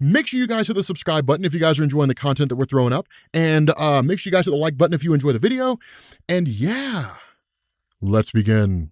Make sure you guys hit the subscribe button if you guys are enjoying the content that we're throwing up. And make sure you guys hit the like button if you enjoy the video. And yeah, let's begin.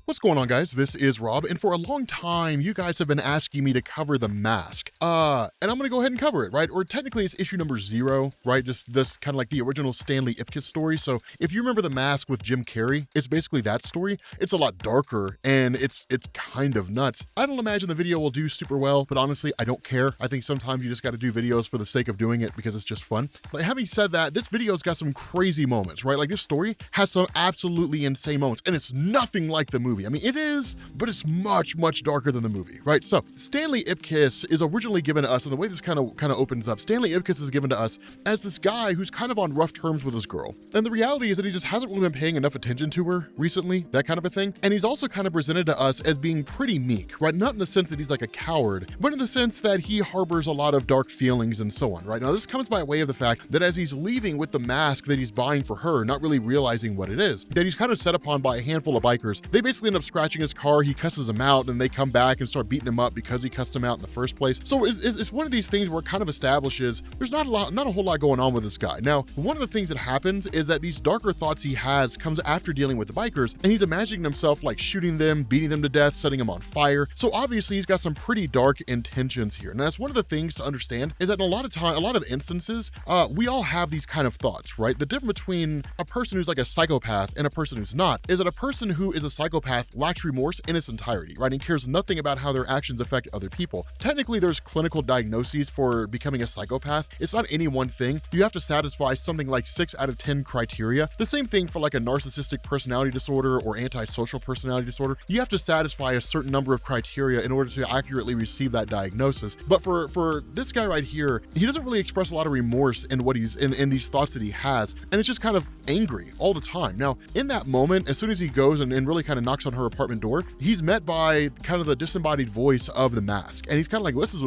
What's going on, guys? This is Rob, and for a long time, you guys have been asking me to cover The Mask. And I'm gonna go ahead and cover it, right? Or technically it's issue number 0, right? Just this kind of like the original Stanley Ipkiss story. So if you remember The Mask with Jim Carey, it's basically that story. It's a lot darker, and it's kind of nuts. I don't imagine the video will do super well, but honestly, I don't care. I think sometimes you just gotta do videos for the sake of doing it because it's just fun. But having said that, this video's got some crazy moments, right? Like this story has some absolutely insane moments, and it's nothing like the movie. I mean, it is, but it's much, much darker than the movie, right? So Stanley Ipkiss is originally given to us, and the way this kind of opens up, Stanley Ipkiss is given to us as this guy who's kind of on rough terms with his girl. And the reality is that he just hasn't really been paying enough attention to her recently, that kind of a thing. And he's also kind of presented to us as being pretty meek, right? Not in the sense that he's like a coward, but in the sense that he harbors a lot of dark feelings and so on, right? Now, this comes by way of the fact that as he's leaving with the mask that he's buying for her, not really realizing what it is, that he's kind of set upon by a handful of bikers. They basically end up scratching his car, he cusses them out, and they come back and start beating him up because he cussed them out in the first place. So it's one of these things where it kind of establishes there's not a whole lot going on with this guy. Now, one of the things that happens is that these darker thoughts he has comes after dealing with the bikers, and he's imagining himself like shooting them, beating them to death, setting them on fire. So obviously he's got some pretty dark intentions here. And that's one of the things to understand is that in a lot of instances, we all have these kind of thoughts, right? The difference between a person who's like a psychopath and a person who's not is that a person who is a psychopath lacks remorse in its entirety, right? And cares nothing about how their actions affect other people. Technically, there's clinical diagnoses for becoming a psychopath. It's not any one thing. You have to satisfy something like 6 out of 10 criteria. The same thing for like a narcissistic personality disorder or antisocial personality disorder. You have to satisfy a certain number of criteria in order to accurately receive that diagnosis. But for this guy right here, he doesn't really express a lot of remorse in what he's in these thoughts that he has, and it's just kind of angry all the time. Now, in that moment, as soon as he goes and really kind of knocks on her apartment door, he's met by kind of the disembodied voice of the mask, and he's kind of like, this is,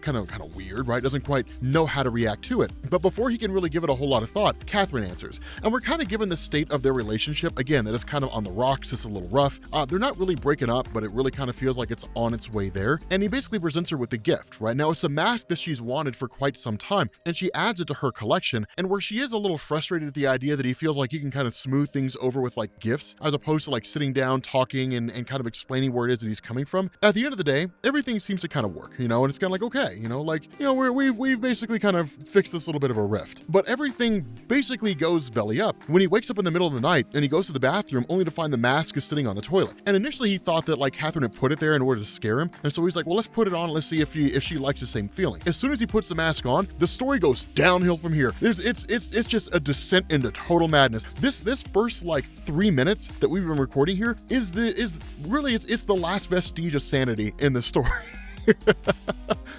kind of weird, right? Doesn't quite know how to react to it. But before he can really give it a whole lot of thought, Catherine answers, and we're kind of given the state of their relationship again, that is kind of on the rocks. It's a little rough. They're not really breaking up, but it really kind of feels like it's on its way there. And he basically presents her with the gift, right? Now, it's a mask that she's wanted for quite some time, and she adds it to her collection. And where she is a little frustrated at the idea that he feels like he can kind of smooth things over with like gifts, as opposed to like sitting down, talking, and kind of explaining where it is that he's coming from. At the end of the day, everything seems to kind of work, and it's kind of like, okay, we've basically kind of fixed this little bit of a rift. But everything basically goes belly up when he wakes up in the middle of the night and he goes to the bathroom only to find the mask is sitting on the toilet. And initially he thought that like Catherine had put it there in order to scare him, and so he's like, well, let's put it on, let's see if she likes the same feeling. As soon as he puts the mask on, the story goes downhill from here. It's just a descent into total madness. This first like 3 minutes that we've been recording here is the last vestige of sanity in the story.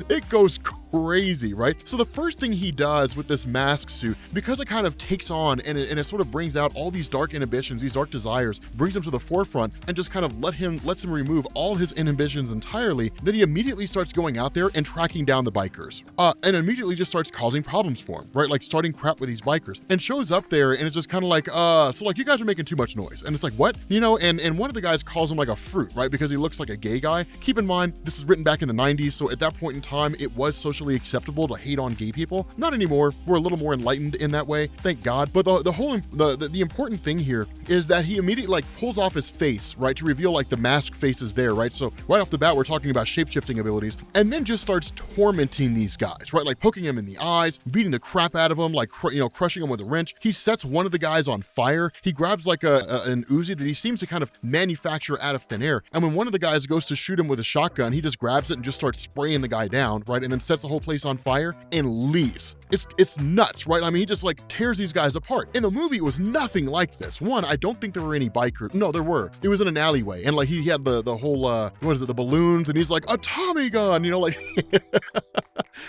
It goes crazy, right? So the first thing he does with this mask suit, because it kind of takes on and it sort of brings out all these dark inhibitions, these dark desires, brings them to the forefront, and just kind of lets him remove all his inhibitions entirely, then he immediately starts going out there and tracking down the bikers. And immediately just starts causing problems for him, right? Like starting crap with these bikers, and shows up there and it's just kind of like, so like, you guys are making too much noise. And it's like, what? And one of the guys calls him like a fruit, right? Because he looks like a gay guy. Keep in mind, this is written back in the 90s, so at that point in time, it was socially acceptable to hate on gay people. Not anymore. We're a little more enlightened in that way, thank God. But the important thing here is that he immediately like pulls off his face, right, to reveal like the mask face is there, right? So right off the bat, we're talking about shape-shifting abilities, and then just starts tormenting these guys, right? Like poking him in the eyes, beating the crap out of them, like crushing him with a wrench. He sets one of the guys on fire. He grabs like an Uzi that he seems to kind of manufacture out of thin air, and when one of the guys goes to shoot him with a shotgun, he just grabs it and just starts spraying the guy down, right? And then sets the whole place on fire and leaves. It's nuts, right? I mean, he just like tears these guys apart. In the movie, it was nothing like this. One, I don't think there were any bikers. No, there were. It was in an alleyway, and like he had the whole the balloons, and he's like, a Tommy gun, like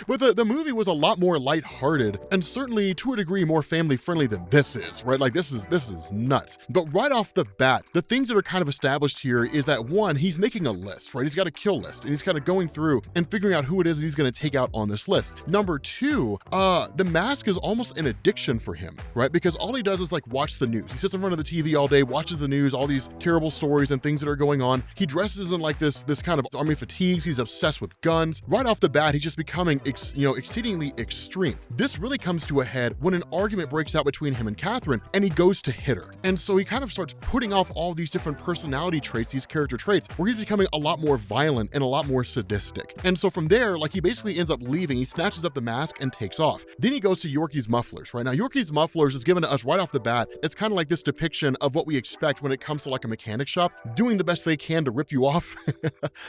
But the movie was a lot more lighthearted and certainly to a degree more family friendly than this is, right? Like this is nuts. But right off the bat, the things that are kind of established here is that one, he's making a list, right? He's got a kill list and he's kind of going through and figuring out who it is that he's going to take out on this list. Number two, the mask is almost an addiction for him, right? Because all he does is like watch the news. He sits in front of the TV all day, watches the news, all these terrible stories and things that are going on. He dresses in like this kind of army fatigues. He's obsessed with guns. Right off the bat, he's just becoming exceedingly extreme. This really comes to a head when an argument breaks out between him and Catherine and he goes to hit her. And so he kind of starts putting off all these different personality traits, these character traits, where he's becoming a lot more violent and a lot more sadistic. And so from there, like he basically ends up leaving. He snatches up the mask and takes off. Then he goes to Yorkie's Mufflers, right? Now Yorkie's Mufflers is given to us right off the bat. It's kind of like this depiction of what we expect when it comes to like a mechanic shop, doing the best they can to rip you off.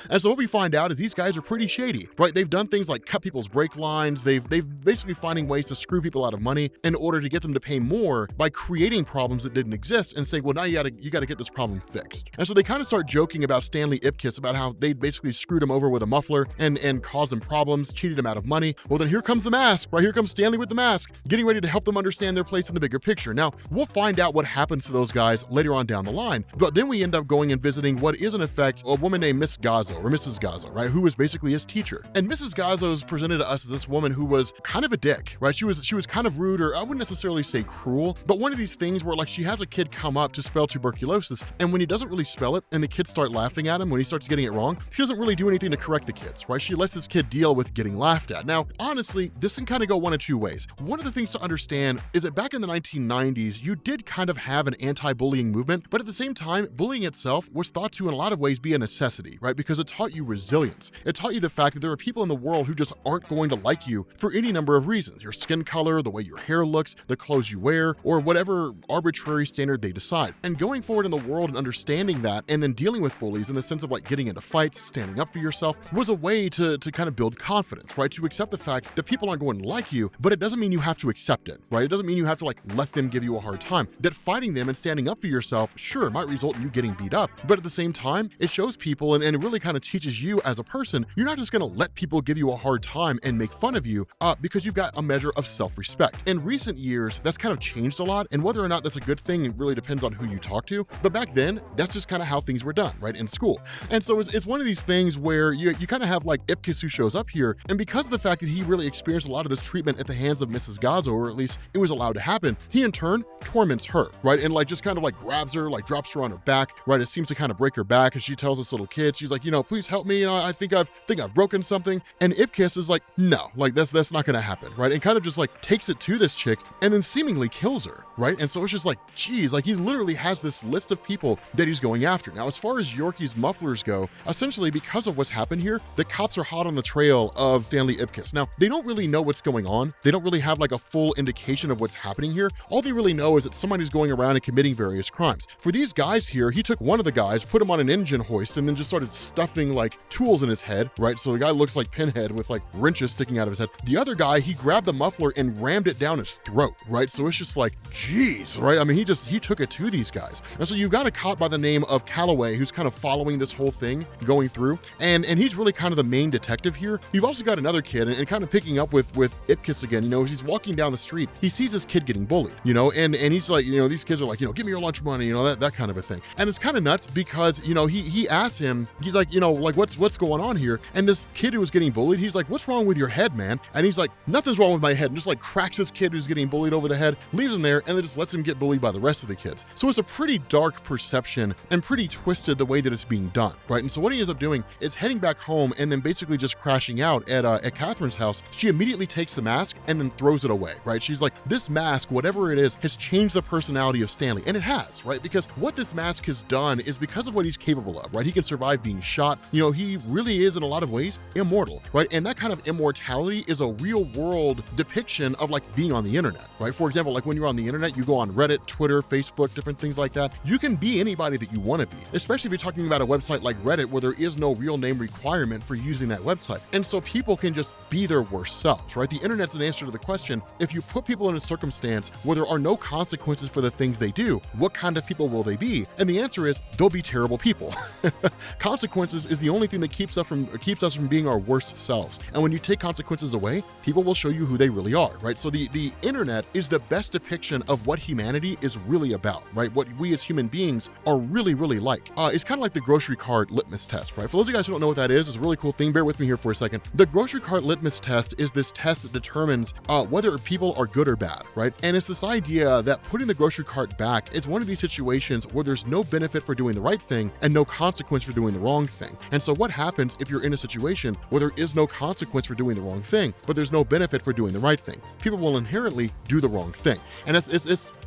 And so what we find out is these guys are pretty shady, right? They've done things like cut people's brake lines. They've basically finding ways to screw people out of money in order to get them to pay more by creating problems that didn't exist and saying, well, now you gotta get this problem fixed. And so they kind of start joking about Stanley Ipkiss, about how they basically screwed him over with a muffler and caused him problems, cheated him out of money. Well, then here comes the mask, right? Here comes Stanley with the mask, getting ready to help them understand their place in the bigger picture. Now, we'll find out what happens to those guys later on down the line, but then we end up going and visiting what is in effect a woman named Miss Gazzo, or Mrs. Gazzo, right? Who was basically his teacher. And Mrs. Gazzo is presented to us as this woman who was kind of a dick, right? She was kind of rude, or I wouldn't necessarily say cruel, but one of these things where like she has a kid come up to spell tuberculosis, and when he doesn't really spell it and the kids start laughing at him when he starts getting it wrong, she doesn't really do anything to correct the kids, right? She lets this kid deal with getting laughed at. Now, honestly, this can kind of go one of two ways. One of the things to understand is that back in the 1990s, you did kind of have an anti-bullying movement, but at the same time, bullying itself was thought to in a lot of ways be a necessity, right? Because it taught you resilience. It taught you the fact that there are people in the world who just aren't going to like you for any number of reasons. Your skin color, the way your hair looks, the clothes you wear, or whatever arbitrary standard they decide. And going forward in the world and understanding that, and then dealing with bullies in the sense of like getting into fights, standing up for yourself, was a way to kind of build confidence, right? To accept the fact that people aren't going to like you, but it doesn't mean you have to accept it, right? It doesn't mean you have to like let them give you a hard time. That fighting them and standing up for yourself, sure, might result in you getting beat up, but at the same time, it shows people and it really kind of teaches you as a person, you're not just going to let people give you a hard time and make fun of you because you've got a measure of self-respect. In recent years, that's kind of changed a lot, and whether or not that's a good thing, it really depends on who you talk to. But back then, that's just kind of how things were done, right, in school. And so it's one of these things where you kind of have like Ipkiss who shows up here, and because of the fact that he really experienced a lot of this treatment at the hands of Mrs. Gazzo, or at least it was allowed to happen, he in turn torments her, right, and like just kind of like grabs her, like drops her on her back, right, it seems to kind of break her back, and she tells this little kid, she's like, please help me, I think I've broken something, and Ipkiss is like, no, like that's not gonna happen, right, and kind of just like takes it to this chick and then seemingly kills her, right, and so it's just like, geez, like he literally has this list of people that he's going after. Now, as far as Yorkie's Mufflers go, essentially because of what's happened here, the cops are hot on the trail of Stanley Ipkiss. Now, they don't really know what's going on. They don't really have like a full indication of what's happening here. All they really know is that somebody's going around and committing various crimes. For these guys here, he took one of the guys, put him on an engine hoist, and then just started stuffing like tools in his head, right? So the guy looks like Pinhead with like wrenches sticking out of his head. The other guy, he grabbed the muffler and rammed it down his throat, right? So it's just like, geez, right? I mean, he took it to these guys. And so you've got a cop by the name of Calloway who's kind of following this whole thing going through, and he's really kind of the main detective here. You've also got another kid, and kind of picking up with Ipkiss again, as he's walking down the street, he sees this kid getting bullied, and he's like, these kids are like, give me your lunch money, that kind of a thing. And it's kind of nuts because, he asks him, he's like, like what's going on here? And this kid who was getting bullied, he's like, what's wrong with your head, man? And he's like, nothing's wrong with my head, and just like cracks this kid who's getting bullied over the head, leaves him there, and then just lets him get bullied by the rest of the kids. So it's a pretty dark perception and pretty twisted the way that it's being done, right? And so what he ends up doing is heading back home and then basically just crashing out at Catherine's house. She immediately takes the mask and then throws it away, right? She's like, this mask, whatever it is, has changed the personality of Stanley. And it has, right? Because what this mask has done is because of what he's capable of, right? He can survive being shot. He really is in a lot of ways immortal, right? And that kind of immortality is a real world depiction of like being on the internet, right? For example, like when you're on the internet, you go on Reddit, Twitter, Facebook, different things like that. You can be anybody that you want to be, especially if you're talking about a website like Reddit where there is no real name requirement for using that website. And so people can just be their worst selves, right? The internet's an answer to the question, if you put people in a circumstance where there are no consequences for the things they do, what kind of people will they be? And the answer is, they'll be terrible people. Consequences is the only thing that keeps us from being our worst selves. And when you take consequences away, people will show you who they really are, right? So the internet is the best depiction of what humanity is really about, right? What we as human beings are really, really like. It's kind of like the grocery cart litmus test, right? For those of you guys who don't know what that is, it's a really cool thing. Bear with me here for a second. The grocery cart litmus test is this test that determines whether people are good or bad, right? And it's this idea that putting the grocery cart back is one of these situations where there's no benefit for doing the right thing and no consequence for doing the wrong thing. And so what happens if you're in a situation where there is no consequence for doing the wrong thing, but there's no benefit for doing the right thing? People will inherently do the wrong thing. And it's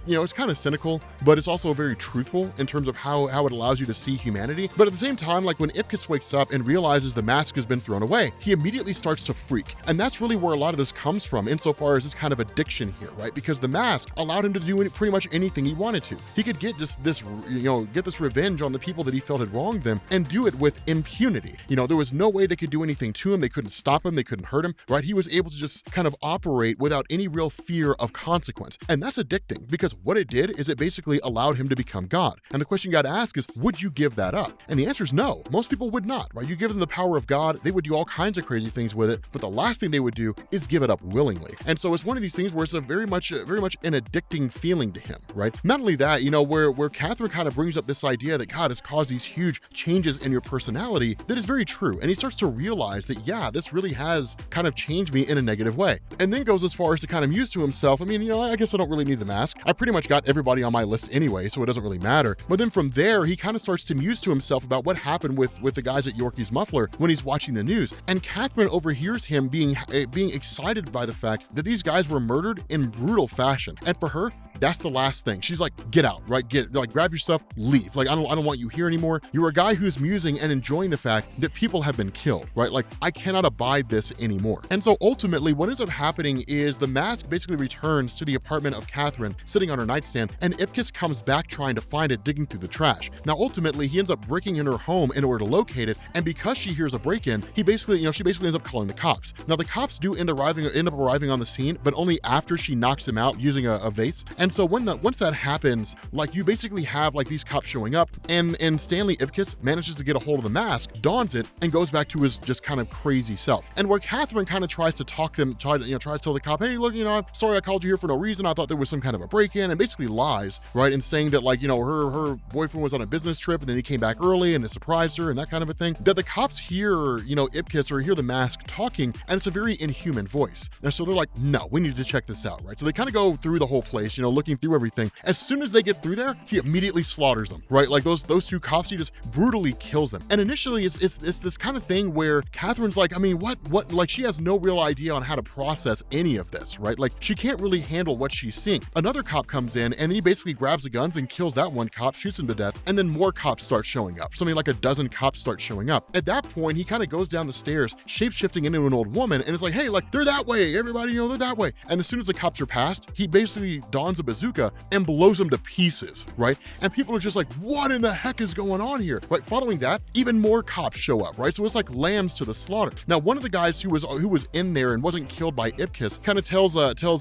you know, it's kind of cynical, but it's also very truthful in terms of how it allows you to see humanity. But at the same time, like when Ipkiss wakes up and realizes the mask has been thrown away, he immediately starts to freak. And that's really where a lot of this comes from insofar as this kind of addiction here, right? Because the mask allowed him to do pretty much anything he wanted to. He could get this revenge on the people that he felt had wronged them and do it with impunity. You know, there was no way they could do anything to him. They couldn't stop him. They couldn't hurt him, right? He was able to just kind of operate without any real fear of consequence. And that's addicting because what it did is it basically allowed him to become God. And the question you got to ask is, would you give that up? And the answer is no. Most people would not, right? You give them the power of God, they would do all kinds of crazy things with it, but the last thing they would do is give it up willingly. And so it's one of these things where it's a very much an addicting feeling to him, right? Not only that, you know, where Catherine kind of brings up this idea that God has caused these huge changes in your personality, that is very true. And he starts to realize that, yeah, this really has kind of changed me in a negative way. And then goes as far as to kind of muse to himself, I mean, you know, I guess I don't really need the mask. I pretty much got everybody on my list anyway, so it doesn't really matter. But then from there, he kind of starts to muse to himself about what happened with the guys at Yorkie's Muffler when he's watching the news. And Catherine overhears him being excited by the fact that these guys were murdered in brutal fashion. And for her, that's the last thing. She's like, get out, right? Grab your stuff, leave. Like, I don't want you here anymore. You're a guy who's musing and enjoying the fact that people have been killed, right? Like, I cannot abide this anymore. And so ultimately what ends up happening is the mask basically returns to the apartment of Catherine sitting on her nightstand, and Ipkiss comes back trying to find it, digging through the trash. Now, ultimately, he ends up breaking in her home in order to locate it, and because she hears a break-in, she basically ends up calling the cops. Now, the cops do end up arriving on the scene, but only after she knocks him out using a vase. And so once that happens, like, you basically have like these cops showing up, and Stanley Ipkiss manages to get a hold of the mask, dons it, and goes back to his just kind of crazy self. And where Catherine kind of tries to tell the cop, hey, look, you know, I'm sorry I called you here for no reason. I thought there was some kind of a break-in, and basically lies, right? And saying that, like, you know, her boyfriend was on a business trip and then he came back early and it surprised her and that kind of a thing. That the cops hear, you know, Ipkiss or hear the mask talking, and it's a very inhuman voice. And so they're like, no, we need to check this out, right? So they kind of go through the whole place, you know, looking through everything. As soon as they get through there, he immediately slaughters them, right? Like those two cops, he just brutally kills them. And initially it's this kind of thing where Catherine's like, I mean, what, like, she has no real idea on how to process any of this, right? Like, she can't really handle what she's seeing. Another cop comes in and he basically grabs the guns and kills that one cop, shoots him to death, and then more cops start showing up. Something like a dozen cops start showing up. At that point, he kind of goes down the stairs, shape-shifting into an old woman, and it's like, hey, like, they're that way, everybody, you know, they're that way. And as soon as the cops are past, he basically dons a bazooka and blows them to pieces, right? And people are just like, what in the heck is going on here, right? Following that, even more cops show up, right? So it's like lambs to the slaughter. Now, one of the guys who was in there and wasn't killed by Ipkiss kind of tells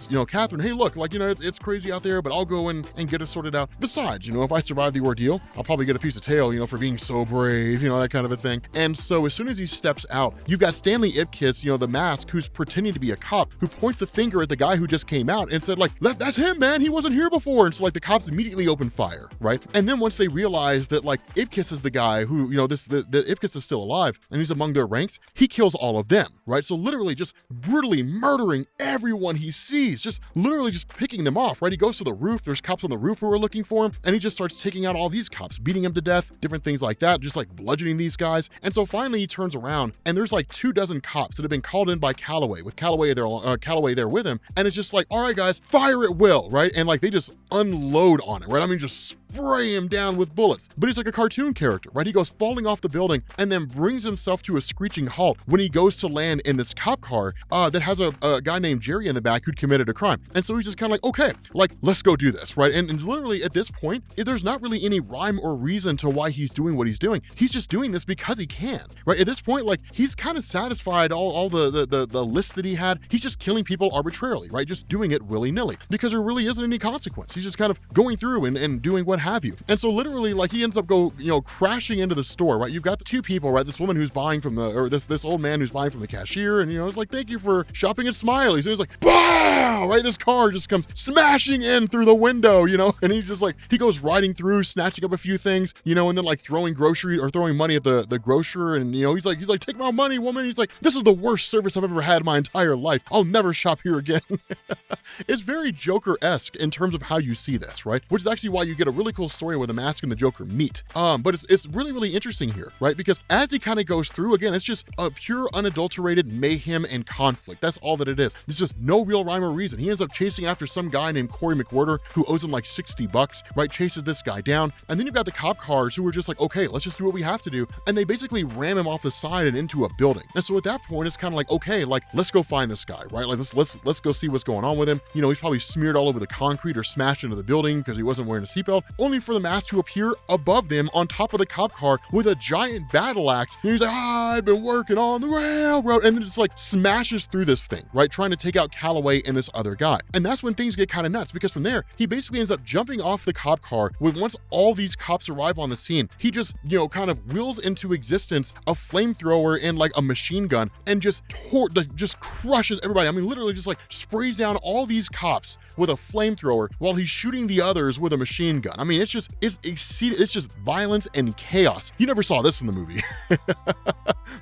you know, Catherine, hey, look, like, you know, it's crazy out there, but I'll go and get it sorted out. Besides, you know, if I survive the ordeal, I'll probably get a piece of tail, you know, for being so brave, you know, that kind of a thing. And so as soon as he steps out, you've got Stanley Ipkiss, you know, the mask, who's pretending to be a cop, who points the finger at the guy who just came out and said, like, that's him, man, he wasn't here before. And so, like, the cops immediately open fire, right? And then once they realize that, like, Ipkiss is the guy who, you know, the Ipkiss is still alive and he's among their ranks, he kills all of them, right? So literally just brutally murdering everyone he sees, just literally just picking them off, right? He goes to the roof, there's cops on the roof who are looking for him, and he just starts taking out all these cops, beating them to death, different things like that, just like bludgeoning these guys. And so finally he turns around and there's like 24 cops that have been called in by Calloway, with Calloway there with him, and it's just like, all right guys, fire at will, right? And like they just unload on it, right? I mean, just spray him down with bullets. But he's like a cartoon character, right? He goes falling off the building and then brings himself to a screeching halt when he goes to land in this cop car that has a guy named Jerry in the back who'd committed a crime. And so he's just kind of like, okay, like, let's go do this, right? And literally at this point, there's not really any rhyme or reason to why he's doing what he's doing. He's just doing this because he can, right? At this point, like, he's kind of satisfied all the lists that he had. He's just killing people arbitrarily, right? Just doing it willy-nilly because there really isn't any consequence. He's just kind of going through and doing what what have you. And so literally, like, he ends up crashing into the store, right? You've got the two people, right? This woman who's buying from this old man who's buying from the cashier, and it's like, thank you for shopping at Smiley's. And it's like, wow, right? This car just comes smashing in through the window, and he's just like, he goes riding through, snatching up a few things, and then like throwing money at the grocer, and he's like, take my money, woman. He's like, this is the worst service I've ever had in my entire life. I'll never shop here again. It's very Joker-esque in terms of how you see this, right? Which is actually why you get a really cool story where the Mask and the Joker meet. But it's really, really interesting here, right? Because as he kind of goes through, again, it's just a pure unadulterated mayhem and conflict. That's all that it is. There's just no real rhyme or reason. He ends up chasing after some guy named Corey McWhorter who owes him like $60, right? Chases this guy down. And then you've got the cop cars who are just like, okay, let's just do what we have to do. And they basically ram him off the side and into a building. And so at that point, it's kind of like, okay, like, let's go find this guy, right? Like, let's go see what's going on with him. He's probably smeared all over the concrete or smashed into the building because he wasn't wearing a seatbelt, only for the Mask to appear above them on top of the cop car with a giant battle axe. And he's like, I've been working on the railroad. And then it's like smashes through this thing, right? Trying to take out Calloway and this other guy. And that's when things get kind of nuts, because from there, he basically ends up jumping off the cop car once all these cops arrive on the scene. He just, kind of wills into existence a flamethrower and like a machine gun and just crushes everybody. I mean, literally just like sprays down all these cops with a flamethrower while he's shooting the others with a machine gun. I mean, it's just violence and chaos. You never saw this in the movie.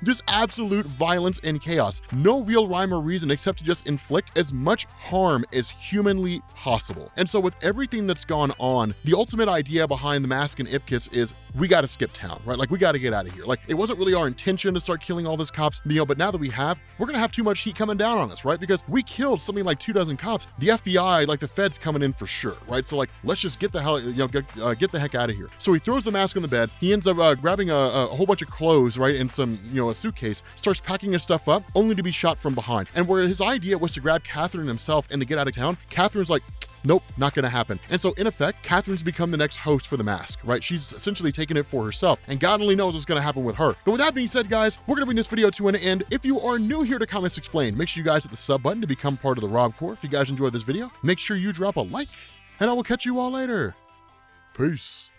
Just absolute violence and chaos. No real rhyme or reason except to just inflict as much harm as humanly possible. And so with everything that's gone on, the ultimate idea behind the Mask and Ipkiss is we got to skip town, right? Like, we got to get out of here. Like, it wasn't really our intention to start killing all these cops, but now that we have, we're going to have too much heat coming down on us, right? Because we killed something like 24 cops. The FBI, like the feds coming in for sure, right? So like, let's just get the hell, get the heck out of here. So he throws the Mask on the bed. He ends up grabbing a whole bunch of clothes, right? And some, a suitcase, starts packing his stuff up only to be shot from behind. And where his idea was to grab Catherine himself and to get out of town, Catherine's like, nope, not gonna happen. And so in effect, Catherine's become the next host for the Mask, right? She's essentially taken it for herself, and God only knows what's gonna happen with her. But with that being said, guys, we're gonna bring this video to an end. If you are new here to Comics Explained, make sure you guys hit the sub button to become part of the Rob Corps. If you guys enjoyed this video, make sure you drop a like, and I will catch you all later. Peace.